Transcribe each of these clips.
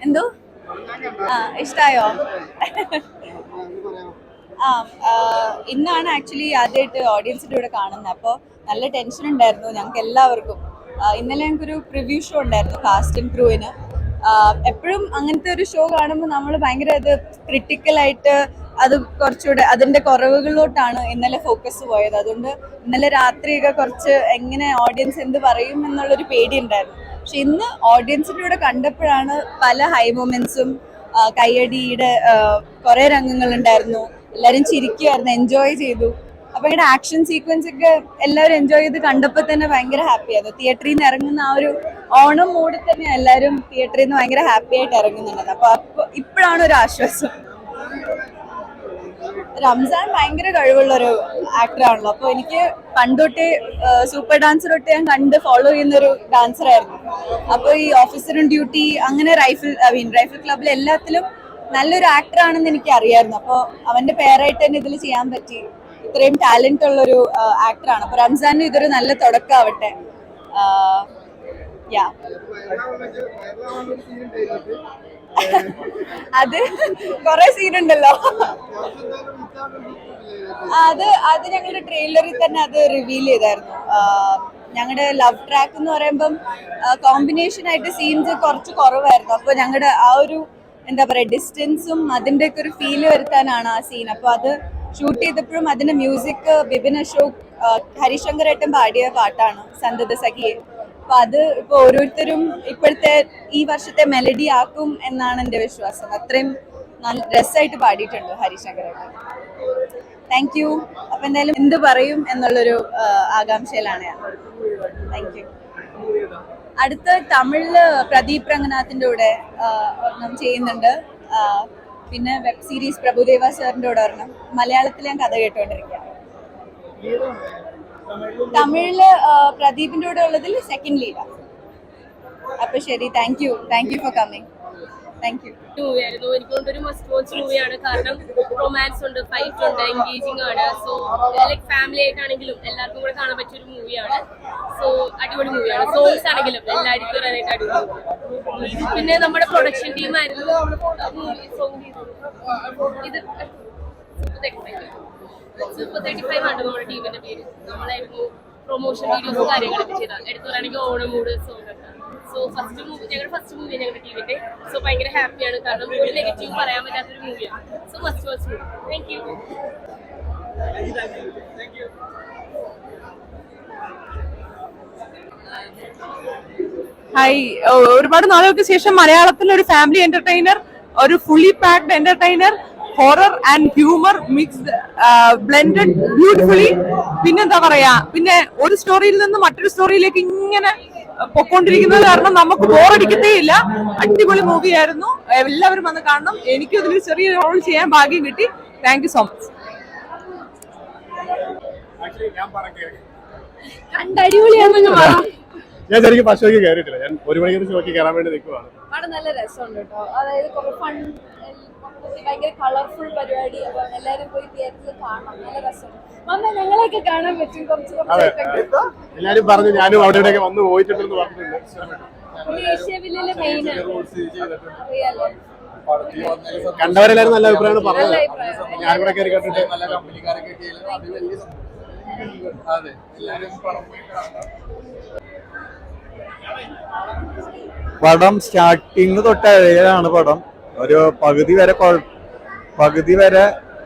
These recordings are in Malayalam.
എന്തോ ഇഷ്ടായോ? ആ ഇന്നാണ് ആക്ച്വലി ആദ്യമായിട്ട് ഓഡിയൻസിന്റെ കൂടെ കാണുന്നത്. അപ്പോൾ നല്ല ടെൻഷൻ ഉണ്ടായിരുന്നു ഞങ്ങൾക്ക് എല്ലാവർക്കും. ഇന്നലെ ഞങ്ങൾക്കൊരു പ്രിവ്യൂ ഷോ ഉണ്ടായിരുന്നു കാസ്റ്റ് ആൻഡ് ക്രൂവിന്. എപ്പോഴും അങ്ങനത്തെ ഒരു ഷോ കാണുമ്പോൾ നമ്മൾ ഭയങ്കര അത് ക്രിട്ടിക്കലായിട്ട് അത് കുറച്ചുകൂടെ അതിന്റെ കുറവുകളിലോട്ടാണ് ഇന്നലെ ഫോക്കസ് പോയത്. അതുകൊണ്ട് ഇന്നലെ രാത്രിയൊക്കെ കുറച്ച് എങ്ങനെ ഓഡിയൻസ് എന്ത് പറയും എന്നുള്ളൊരു പേടി ഉണ്ടായിരുന്നു. പക്ഷെ ഇന്ന് ഓഡിയൻസിന്റെ കൂടെ കണ്ടപ്പോഴാണ് പല ഹൈ മൊമെന്റ്സും കയ്യടിയുടെ കുറെ രംഗങ്ങൾ ഉണ്ടായിരുന്നു. എല്ലാവരും ചിരിക്കുമായിരുന്നു, എൻജോയ് ചെയ്തു. അപ്പൊ ഇങ്ങനെ ആക്ഷൻ സീക്വൻസ് ഒക്കെ എല്ലാവരും എൻജോയ് ചെയ്ത് കണ്ടപ്പോൾ തന്നെ ഭയങ്കര ഹാപ്പി ആയിരുന്നു. തിയേറ്ററിൽ നിന്ന് ഇറങ്ങുന്ന ആ ഒരു ഓണം മൂഡിൽ തന്നെ എല്ലാവരും തിയേറ്ററിൽ നിന്ന് ഭയങ്കര ഹാപ്പി ആയിട്ട് ഇറങ്ങുന്നുണ്ട്. അപ്പൊ ഇപ്പോഴാണ് ഒരു ആശ്വാസം. റംസാൻ ഭയങ്കര കഴിവുള്ളൊരു ആക്ടറാണല്ലോ. അപ്പോൾ എനിക്ക് പണ്ടൊട്ടേ സൂപ്പർ ഡാൻസർ തൊട്ട് ഞാൻ കണ്ട് ഫോളോ ചെയ്യുന്നൊരു ഡാൻസർ ആയിരുന്നു. അപ്പോൾ ഈ ഓഫീസറും ഡ്യൂട്ടി അങ്ങനെ റൈഫിൾ ക്ലബിൽ എല്ലാത്തിലും നല്ലൊരു ആക്ടർ ആണെന്ന് എനിക്ക് അറിയായിരുന്നു. അപ്പോൾ അവന്റെ പേരായിട്ട് തന്നെ ഇതിൽ ചെയ്യാൻ പറ്റി. ഇത്രയും ടാലന്റ് ഉള്ളൊരു ആക്ടറാണ്. അപ്പോൾ റംസാനും ഇതൊരു നല്ല തുടക്കമാവട്ടെ. യാ അത് കൊറേ സീനുണ്ടല്ലോ. അത് ഞങ്ങളുടെ ട്രെയിലറിൽ തന്നെ അത് റിവീൽ ചെയ്തായിരുന്നു. ഞങ്ങളുടെ ലവ് ട്രാക്ക് എന്ന് പറയുമ്പം കോമ്പിനേഷൻ ആയിട്ട് സീൻസ് കുറച്ച് കുറവായിരുന്നു. അപ്പോൾ ഞങ്ങളുടെ ആ ഒരു എന്താ പറയുക ഡിസ്റ്റൻസും അതിൻ്റെ ഒക്കെ ഒരു ഫീല് വരുത്താനാണ് ആ സീൻ. അപ്പോൾ അത് ഷൂട്ട് ചെയ്തപ്പോഴും അതിന്റെ മ്യൂസിക് ബിപിൻ അശോക് ഹരിശങ്കരേട്ടൻ പാടിയ പാട്ടാണ് സന്തത സഖിയെ. അപ്പൊ അത് ഇപ്പൊ ഓരോരുത്തരും ഇപ്പോഴത്തെ ഈ വർഷത്തെ മെലഡി ആക്കും എന്നാണ് എൻ്റെ വിശ്വാസം. അത്രയും നല്ല രസമായിട്ട് പാടിയിട്ടുണ്ട് ഹരിശങ്കരേട്ടൻ. Thank you. അപ്പൊ എന്തായാലും എന്ത് പറയും എന്നുള്ളൊരു ആകാംക്ഷയിലാണ് ഞാൻ. Thank you. അടുത്ത തമിഴില് പ്രദീപ് രംഗനാഥിന്റെ കൂടെ ഒരെണ്ണം ചെയ്യുന്നുണ്ട്. പിന്നെ വെബ് സീരീസ് പ്രഭുദേവ സാറിന്റെ കൂടെ ഒരെണ്ണം. മലയാളത്തിൽ ഞാൻ കഥ കേട്ടുകൊണ്ടിരിക്കുക. തമിഴില് പ്രദീപിന്റെ കൂടെ ഉള്ളതിൽ സെക്കൻഡ് ലീഡാണ്. അപ്പൊ ശരി, thank you for coming. Thank you. മൂവിയായിരുന്നു. എനിക്ക് തോന്നുന്നൊരു മസ്റ്റ് വാച്ച് മൂവിയാണ്. കാരണം റൊമാൻസ് ഉണ്ട്, ഫൈറ്റ് ഉണ്ട്, എൻഗേജിങ് ആണ്. സോ ലൈക് ഫാമിലി ആയിട്ടാണെങ്കിലും എല്ലാവർക്കും കൂടെ കാണാൻ പറ്റിയ ഒരു മൂവിയാണ്. സോ അടിപൊളി മൂവിയാണ്. സോങ്സ് ആണെങ്കിലും എല്ലാവർക്കും വരാനായിട്ട് അടിപൊളി. പിന്നെ നമ്മുടെ പ്രൊഡക്ഷൻ ടീമായിരുന്നു ഇത് സൂപ്പർ 35 ആണ് നമ്മുടെ ടീമിന്റെ പേര്. നമ്മളായിരുന്നു പ്രൊമോഷൻ വീഡിയോസും കാര്യങ്ങളൊക്കെ ചെയ്താൽ. എടുത്തു പറയുകയാണെങ്കിൽ ഓണം മൂഡ് സോങ് ഒക്കെ. സോ ഞങ്ങളുടെ ഫസ്റ്റ് മൂവി ഞങ്ങളുടെ ടീമിന്റെ. സോ ഭയങ്കര ഹാപ്പിയാണ്. കാരണം ഒരു നെഗറ്റീവ് പറയാൻ പറ്റാത്തൊരു മൂവിയാണ്. So must watch movie. Thank you. Hi. ഒരുപാട് നാളുകൾക്ക് ശേഷം മലയാളത്തിൽ ഒരു ഫാമിലി എന്റർടൈനർ, ഒരു fully packed entertainer, horror and humour mixed blended beautifully. പിന്നെന്താ പറയാ, പിന്നെ ഒരു സ്റ്റോറിയിൽ നിന്ന് മറ്റൊരു സ്റ്റോറിയിലേക്ക് ഇങ്ങനെ പൊക്കോണ്ടിരിക്കുന്നത് കാരണം നമുക്ക് ബോറടിക്കത്തേ ഇല്ല. അടിപൊളി മൂവിയായിരുന്നു. എല്ലാവരും വന്ന് കാണണം. എനിക്കും ഇതിൽ ചെറിയ റോൾ ചെയ്യാൻ ഭാഗ്യം കിട്ടി. Thank you so much. ഞാൻ ശരിക്കും ഫസ്റ്റ് ഷോയ്ക്ക് കയറിയിട്ടില്ല. ഞാൻ 1 മണിക്ക് ഷോയ്ക്ക് കയറാൻ വേണ്ടി നിൽക്കുവാണ്. അവിടെ നല്ല രസമുണ്ട് കേട്ടോ. അതായത് ഫൺ, ഭയങ്കര കളർഫുൾ പരിപാടി. അപ്പൊ എല്ലാരും പോയി തിയേറ്ററിൽ കാണണം. നല്ല രസമുണ്ട്. ഞങ്ങളെയൊക്കെ കാണാൻ പറ്റും. കുറച്ച് എല്ലാരും പറഞ്ഞു, ഞാനും അവിടെയൊക്കെ വന്ന് പോയിട്ടുണ്ടെന്ന് പറഞ്ഞിട്ടുണ്ട്. കണ്ടവരെല്ലാരും നല്ല അഭിപ്രായമാണ് പറഞ്ഞത്. ഞാൻ കൂടെ കയറി കണ്ടിട്ട് നല്ല കമ്പനിക്കാരൊക്കെ പടം സ്റ്റാർട്ടിങ് തൊട്ട് എഴുതാണ് പടം. ഒരു പകുതി വരെ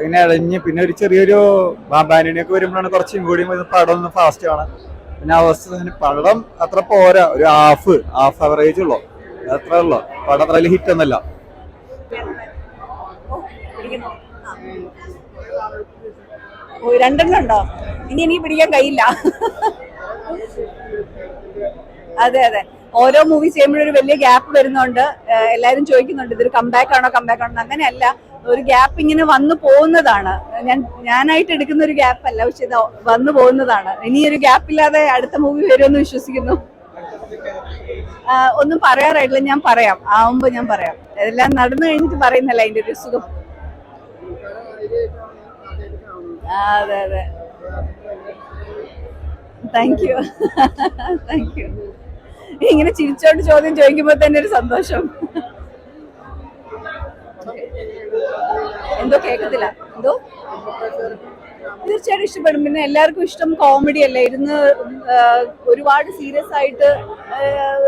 ഇങ്ങനെ ഇഴഞ്ഞ് പിന്നെ ഒരു ചെറിയൊരു ബാബാനിയൊക്കെ വരുമ്പോഴാണ് കുറച്ചും കൂടി പടം ഒന്ന് ഫാസ്റ്റ് ആണ്. പിന്നെ അവസ്ഥ പടം അത്ര പോരാ, ഒരു ഹാഫ് അവറേജ് ഉള്ളു, അത്ര ഉള്ളു. പടം അത്ര ഹിറ്റ് ഒന്നല്ല. രണ്ടെണ്ണം ഉണ്ടോ? ഇനി എനിക്ക് പിടിക്കാൻ കഴിയില്ല. അതെ ഓരോ മൂവി ചെയ്യുമ്പോഴും ഒരു വലിയ ഗ്യാപ്പ് വരുന്നുണ്ട്. എല്ലാവരും ചോദിക്കുന്നുണ്ട് ഇതൊരു കംബാക്ക് ആണോ. അങ്ങനെയല്ല, ഒരു ഗ്യാപ്പ് ഇങ്ങനെ വന്നു പോകുന്നതാണ്. ഞാനായിട്ട് എടുക്കുന്ന ഒരു ഗ്യാപ്പ് അല്ല, പക്ഷെ ഇത് വന്നു പോകുന്നതാണ്. ഇനി ഒരു ഗ്യാപ്പ് ഇല്ലാതെ അടുത്ത മൂവി വരുമെന്ന് വിശ്വസിക്കുന്നു. ഒന്നും പറയാറായിട്ടില്ല, ഞാൻ പറയാം. ആവുമ്പോ ഞാൻ പറയാം. എല്ലാം നടന്നു കഴിഞ്ഞിട്ട് പറയുന്നല്ല അതിന്റെ ഒരു സുഖം. അതെ താങ്ക് യു. ഇങ്ങനെ ചിരിച്ചോണ്ട് ചോദ്യം ചോദിക്കുമ്പോൾ തന്നെ ഒരു സന്തോഷം. എന്തോ കേൾക്കത്തില്ല. എന്തോ തീർച്ചയായിട്ടും ഇഷ്ടപ്പെടും. പിന്നെ എല്ലാവർക്കും ഇഷ്ടം കോമഡി അല്ലേ, ഇരുന്ന് ഒരുപാട് സീരിയസ് ആയിട്ട്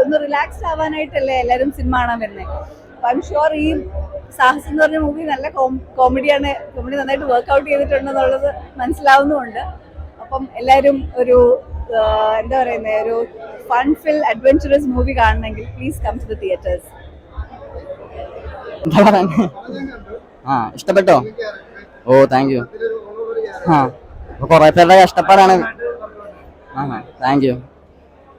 ഒന്ന് റിലാക്സ്ഡ് ആവാനായിട്ടല്ലേ എല്ലാവരും സിനിമ കാണാൻ വരുന്നത്. അപ്പൊ ഐ എം ഷുവർ ഈ സാഹസം എന്ന് പറഞ്ഞ മൂവി നല്ല കോമഡിയാണ്. കോമഡി നന്നായിട്ട് വർക്ക്ഔട്ട് ചെയ്തിട്ടുണ്ടെന്നുള്ളത് മനസ്സിലാവുന്നുമുണ്ട്. അപ്പം എല്ലാവരും ഒരു എന്താ പറയുന്നത്, ഒരു ഫൺ ഫിൽ അഡ്വഞ്ചറസ് മൂവി കാണണമെങ്കിൽ please come to the theatres. ഇഷ്ടപ്പെട്ടോ? Oh thank you. കൊറേ പേരുടെ കഷ്ടപ്പാടാണ്. Thank you.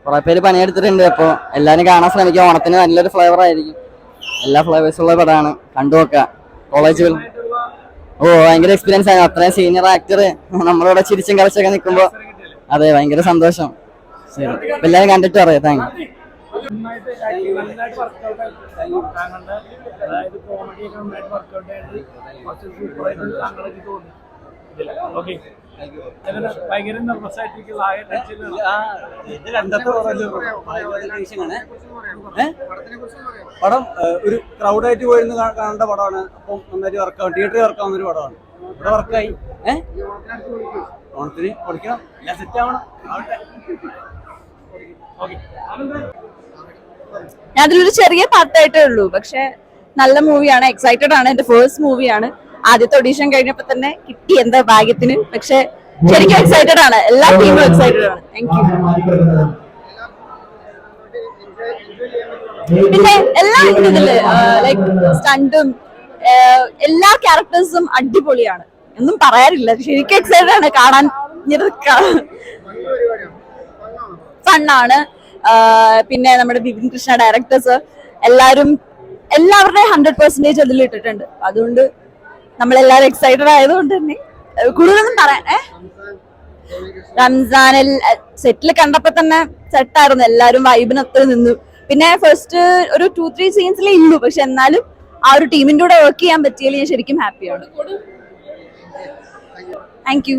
കുറെ പേര് പണിയെടുത്തിട്ടുണ്ട്. അപ്പോൾ എല്ലാവരും കാണാൻ ശ്രമിക്കുക. ഓണത്തിന് നല്ലൊരു ഫ്ലേവർ ആയിരിക്കും. എല്ലാ ഫ്ലേവേഴ്സും ഉള്ള പടമാണ്, കണ്ടു നോക്കുക. കോളേജുകൾ ഭയങ്കര എക്സ്പീരിയൻസ് ആണ്. അത്രയും സീനിയർ ആക്ടർ നമ്മളിവിടെ ചിരിച്ചും കളിച്ചൊക്കെ നിൽക്കുമ്പോൾ അതെ ഭയങ്കര സന്തോഷം. ശരി, എല്ലാവരും കണ്ടിട്ട് പറയാം. Thank you. പടം ഒരു ക്രൗഡായിട്ട് പോയിരുന്ന് കാണേണ്ട പടമാണ്. അപ്പം നന്നായിട്ട് വർക്കാവും, തിയേറ്ററിൽ വർക്കാവുന്ന ഒരു പടമാണ്. ഇവിടെ വർക്കായി. ഓണത്തിന് പഠിക്കണം, എല്ലാം സെറ്റ് ആവണം. ഞാൻ അതിലൊരു ചെറിയ പാർട്ടായിട്ടേ ഉള്ളൂ, പക്ഷെ നല്ല മൂവിയാണ്. എക്സൈറ്റഡ് ആണ്. എന്റെ ഫേസ്റ്റ് മൂവിയാണ്. ആദ്യത്തെ ഓഡീഷൻ കഴിഞ്ഞപ്പോ തന്നെ കിട്ടി എന്താ ഭാഗ്യത്തിന്. പക്ഷെ ശരിക്കും എക്സൈറ്റഡ് ആണ്. എല്ലാ ടീമും എക്സൈറ്റഡ് ആണ്. Thank you. പിന്നെ എല്ലാ ഇതില് ലൈക് സ്റ്റണ്ടും എല്ലാ ക്യാരക്ടേഴ്സും അടിപൊളിയാണ്. ഒന്നും പറയാനില്ല. ശരിക്കും എക്സൈറ്റഡ് ആണ് കാണാൻ. ഫണ്ണാണ്. പിന്നെ നമ്മുടെ ബിപിൻ കൃഷ്ണ ഡയറക്ടേഴ്സ് എല്ലാവരുടെയും 100% അതിൽ ഇട്ടിട്ടുണ്ട്. അതുകൊണ്ട് നമ്മളെല്ലാവരും എക്സൈറ്റഡ് ആയതുകൊണ്ട് തന്നെ കൂടുതലൊന്നും പറയാൻ. റംസാനിൽ സെറ്റിൽ കണ്ടപ്പോ തന്നെ സെറ്റായിരുന്നു. എല്ലാവരും വൈബിനൊത്ത് നിന്നു. പിന്നെ ഫസ്റ്റ് ഒരു 2-3 സീൻസിലേ ഇല്ലു, പക്ഷെ എന്നാലും ആ ഒരു ടീമിന്റെ കൂടെ വർക്ക് ചെയ്യാൻ പറ്റിയതിൽ ഞാൻ ശരിക്കും ഹാപ്പിയാണ്. Thank you.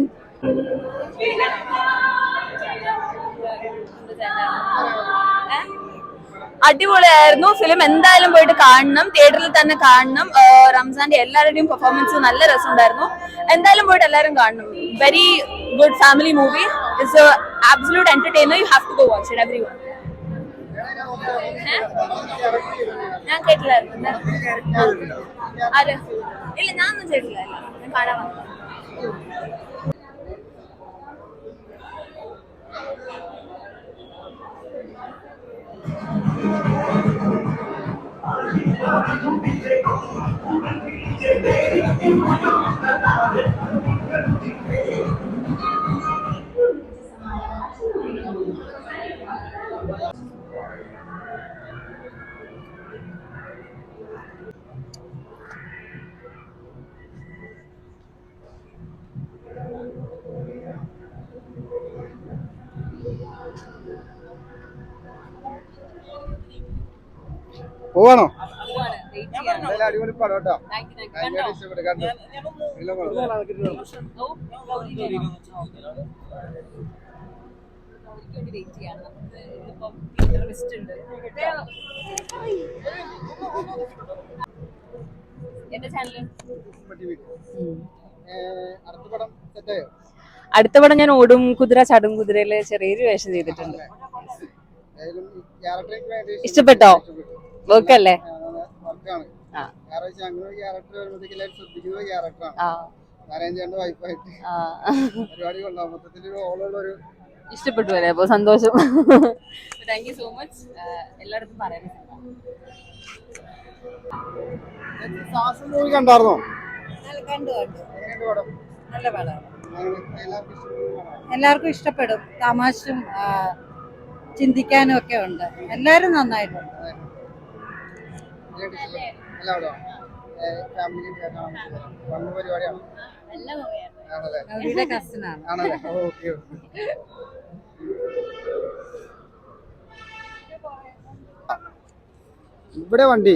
അടിപൊളിയായിരുന്നു ഫിലിം. എന്തായാലും പോയിട്ട് കാണണം, തിയേറ്ററിൽ തന്നെ കാണണം. റംസാന്റെ എല്ലാവരുടെയും പെർഫോമൻസ് നല്ല രസമുണ്ടായിരുന്നു. എന്തായാലും പോയിട്ട് എല്ലാവരും കാണണം. Very good family movie. It's absolute entertainer. You have to go watch it everyone. ഞാൻ കേട്ടില്ലായിരുന്നു. അതെ ഇല്ല, ഞാനൊന്നും ചെയ്തില്ല. ഞാൻ കാണാൻ വന്നു. പോവാണോ? എന്തായാലും അടിപൊളി പടം കേട്ടോ. ഭയങ്കര ഇഷ്ടപ്പെട്ടു. കണ്ടു അടുത്ത പടം ഞാൻ ഓടും കുതിര ചാടും കുതിരയില് ചെറിയൊരു വേഷം ചെയ്തിട്ടുണ്ട്. ഇഷ്ടപ്പെട്ടോ? വർക്കല്ലേ? ഇഷ്ടപ്പെട്ടു അല്ലേ? അപ്പൊ സന്തോഷം. Thank you so much. എല്ലായിടത്തും പറയാൻ കണ്ടായിരുന്നോ? കണ്ടു. നല്ല പടമാണ്. എല്ലാവർക്കും ഇഷ്ടപ്പെടും. തമാശയും ചിന്തിക്കാനും ഒക്കെ ഉണ്ട്. എല്ലാവരും നന്നായിട്ടുണ്ട്. ഇവിടെ വണ്ടി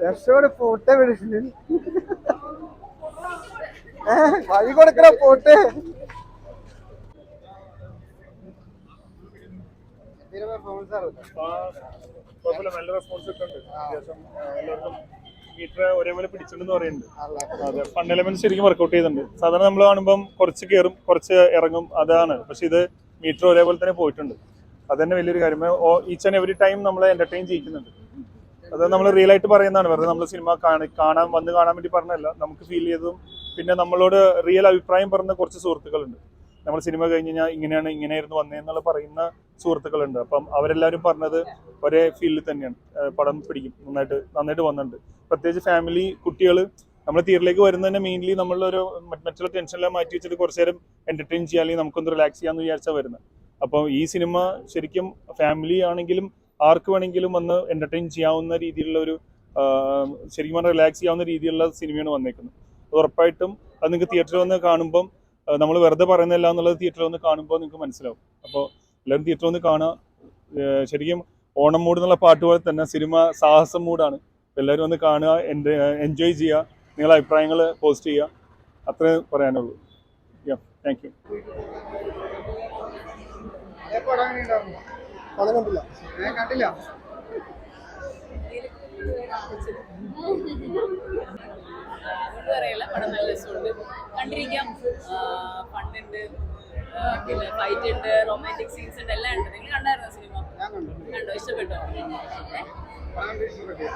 രക്ഷോട് ഫോട്ടോ എടുക്കുന്നു. വഴി കൊടുക്കണ പോട്ട്. കുഴപ്പമില്ല, നല്ല റെസ്പോൺസ് കിട്ടുന്നുണ്ട്. അത്യാവശ്യം എല്ലാവർക്കും മീറ്റർ ഒരേപോലെ പിടിച്ചിട്ടുണ്ടെന്ന് പറയുന്നുണ്ട്. അതെ, ഫണ്ട് എലമെന്റ് ശരിക്കും വർക്ക്ഔട്ട് ചെയ്യുന്നുണ്ട്. സാധാരണ നമ്മൾ കാണുമ്പം കുറച്ച് കയറും കുറച്ച് ഇറങ്ങും അതാണ്, പക്ഷെ ഇത് മീറ്റർ ഒരേപോലെ തന്നെ പോയിട്ടുണ്ട്. അത് തന്നെ വലിയൊരു കാര്യം. ഈച്ച് ആൻഡ് എവറി ടൈം നമ്മളെ എന്റർടൈൻ ചെയ്യിക്കുന്നുണ്ട്. അത് നമ്മൾ റിയൽ ആയിട്ട് പറയുന്നതാണ്, വെറുതെ നമ്മൾ സിനിമ കാണാൻ വേണ്ടി പറഞ്ഞല്ല, നമുക്ക് ഫീൽ ചെയ്തതും പിന്നെ നമ്മളോട് റിയൽ അഭിപ്രായം പറഞ്ഞ കുറച്ച് സുഹൃത്തുക്കളുണ്ട്. നമ്മൾ സിനിമ കഴിഞ്ഞ് കഴിഞ്ഞാൽ ഇങ്ങനെയായിരുന്നു വന്നതെന്നുള്ള പറയുന്ന സുഹൃത്തുക്കളുണ്ട്. അപ്പം അവരെല്ലാവരും പറഞ്ഞത് ഒരേ ഫീൽഡിൽ തന്നെയാണ്, പടം പിടിക്കും, നന്നായിട്ട് വന്നിട്ടുണ്ട്. പ്രത്യേകിച്ച് ഫാമിലി, കുട്ടികൾ നമ്മൾ തിയേറ്ററിലേക്ക് വരുന്നതന്നെ മെയിൻലി നമ്മളൊരു മറ്റുള്ള ടെൻഷനെല്ലാം മാറ്റി വെച്ചിട്ട് കുറച്ച് നേരം എന്റർടൈൻ ചെയ്യാൻ, അല്ലെങ്കിൽ നമുക്കൊന്ന് റിലാക്സ് ചെയ്യാമെന്ന് വിചാരിച്ചാൽ വരുന്നത്. അപ്പോൾ ഈ സിനിമ ശരിക്കും ഫാമിലി ആണെങ്കിലും ആർക്ക് വേണമെങ്കിലും വന്ന് എന്റർടൈൻ ചെയ്യാവുന്ന രീതിയിലുള്ള ഒരു ശരിക്കും പറഞ്ഞാൽ റിലാക്സ് ചെയ്യാവുന്ന രീതിയിലുള്ള സിനിമയാണ് വന്നേക്കുന്നത്. അത് ഉറപ്പായിട്ടും അത് നിങ്ങൾക്ക് തിയേറ്ററിൽ വന്ന് കാണുമ്പം നമ്മൾ വെറുതെ പറയുന്നില്ല എന്നുള്ളത് തിയേറ്ററിൽ വന്ന് കാണുമ്പോൾ നിങ്ങൾക്ക് മനസ്സിലാവും. അപ്പോൾ എല്ലാവരും തിയേറ്ററിൽ വന്ന് കാണുക. ശരിക്കും ഓണം മൂഡ് എന്നുള്ള പാട്ട് പോലെ തന്നെ സിനിമ സാഹസം മൂഡാണ്. എല്ലാവരും വന്ന് കാണുക, എൻജോയ് ചെയ്യുക, നിങ്ങളുടെ അഭിപ്രായങ്ങൾ പോസ്റ്റ് ചെയ്യുക, അത്രേ പറയാനുള്ളൂ. Thank you. കണ്ടില്ല. അറിയില്ല, പടം നല്ല രസമുണ്ട്, കണ്ടിരിക്കാം. ഫണ്ടുണ്ട്, പിന്നെ ഫൈറ്റ് ഉണ്ട്, റൊമാൻറ്റിക് സീൻസ് ഉണ്ട്, എല്ലാം ഉണ്ട്. നിങ്ങൾ കണ്ടായിരുന്നോ സിനിമ? കണ്ടോ? ഇഷ്ടപ്പെട്ടോ?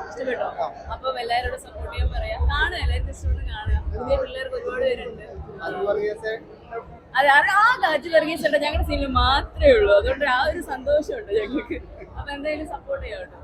ഇഷ്ടപ്പെട്ടോ? അപ്പൊ എല്ലാവരോടും സപ്പോർട്ട് ചെയ്യാൻ പറയാം. കാണുക, എല്ലാവർക്കും ഇഷ്ടപ്പെട്ട് കാണുക. പുതിയ പിള്ളേർക്ക് ഒരുപാട് പേരുണ്ട്. അതെ, ആ കാറ്റ് വർഗീസ് ഞങ്ങളുടെ സിനിമ മാത്രമേ ഉള്ളൂ. അതുകൊണ്ട് ആ ഒരു സന്തോഷമുണ്ട് ഞങ്ങൾക്ക്. അപ്പൊ എന്തായാലും സപ്പോർട്ട് ചെയ്യാം കേട്ടോ.